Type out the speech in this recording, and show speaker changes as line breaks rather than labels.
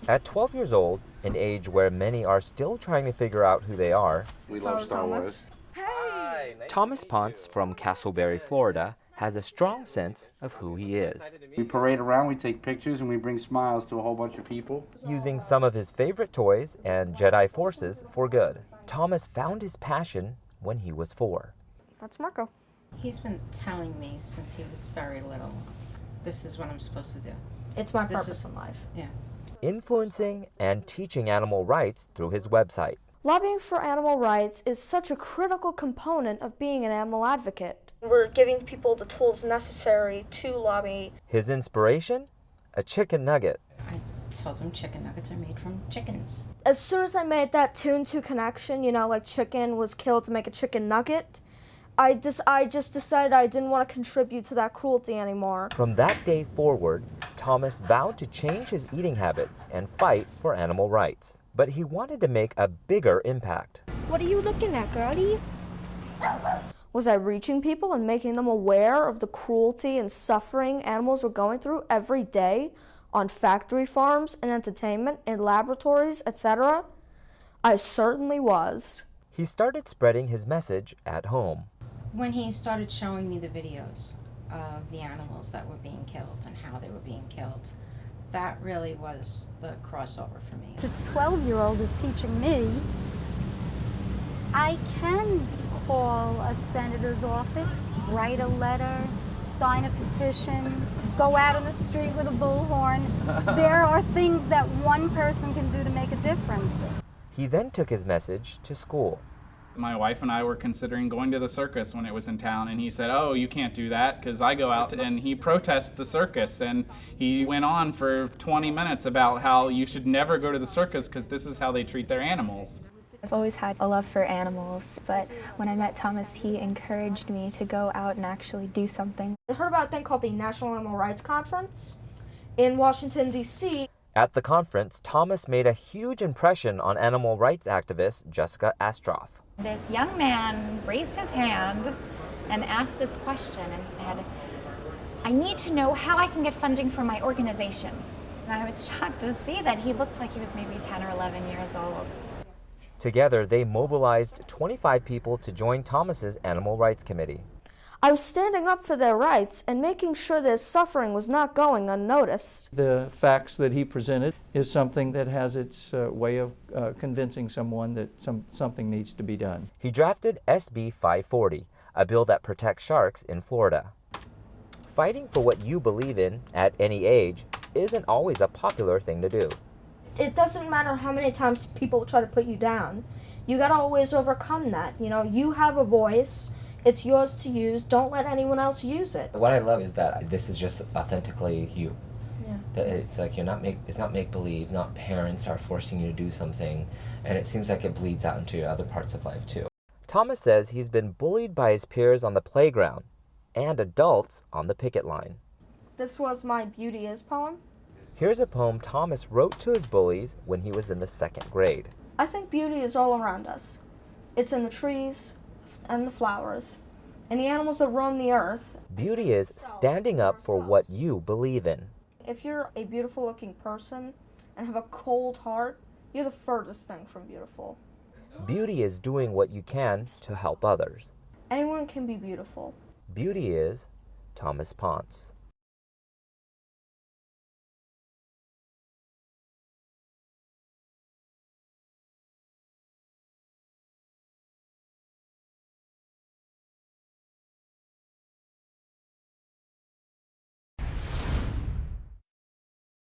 At 12 years old, an age where many are still trying to figure out who they are,
We love Star Wars.
Thomas Ponce from Castleberry, Florida, has a strong sense of who he is.
We parade around, we take pictures, and we bring smiles to a whole bunch of people.
Using some of his favorite toys and Jedi forces for good, Thomas found his passion when he was 4.
That's Marco.
He's been telling me since he was very little, this is what I'm supposed to do.
It's my purpose in life.
Yeah.
Influencing and teaching animal rights through his website.
Lobbying for animal rights is such a critical component of being an animal advocate. We're giving people the tools necessary to lobby.
His inspiration? A chicken nugget.
I told him chicken nuggets are made from chickens.
As soon as I made that 2 and 2 connection, like chicken was killed to make a chicken nugget, I just decided I didn't want to contribute to that cruelty anymore.
From that day forward, Thomas vowed to change his eating habits and fight for animal rights. But he wanted to make a bigger impact.
What are you looking at, girlie? Was I reaching people and making them aware of the cruelty and suffering animals were going through every day on factory farms and entertainment and laboratories, etc.? I certainly was.
He started spreading his message at home.
When he started showing me the videos of the animals that were being killed and how they were being killed, that really was the crossover for me.
This 12-year-old is teaching me I can call a senator's office, write a letter, sign a petition, go out on the street with a bullhorn. There are things that one person can do to make a difference.
He then took his message to school.
My wife and I were considering going to the circus when it was in town, and he said, "Oh, you can't do that because I go out," and he protests the circus, and he went on for 20 minutes about how you should never go to the circus because this is how they treat their animals.
I've always had a love for animals, but when I met Thomas, he encouraged me to go out and actually do something.
I heard about a thing called the National Animal Rights Conference in Washington, D.C.
At the conference, Thomas made a huge impression on animal rights activist Jessica Astroff.
This young man raised his hand and asked this question and said, "I need to know how I can get funding for my organization." And I was shocked to see that he looked like he was maybe 10 or 11 years old.
Together, they mobilized 25 people to join Thomas's Animal Rights Committee.
I was standing up for their rights and making sure their suffering was not going unnoticed.
The facts that he presented is something that has its way of convincing someone that something needs to be done.
He drafted SB 540, a bill that protects sharks in Florida. Fighting for what you believe in at any age isn't always a popular thing to do.
It doesn't matter how many times people try to put you down. You gotta always overcome that. You have a voice. It's yours to use. Don't let anyone else use it.
What I love is that this is just authentically you.
Yeah.
That it's like it's not make-believe, not parents are forcing you to do something, and it seems like it bleeds out into other parts of life too.
Thomas says he's been bullied by his peers on the playground and adults on the picket line.
This was my Beauty Is poem.
Here's a poem Thomas wrote to his bullies when he was in the 2nd grade.
I think beauty is all around us. It's in the trees and the flowers and the animals that roam the earth.
Beauty is standing up for what you believe in.
If you're a beautiful looking person and have a cold heart, you're the furthest thing from beautiful.
Beauty is doing what you can to help others.
Anyone can be beautiful.
Beauty is Thomas Ponce.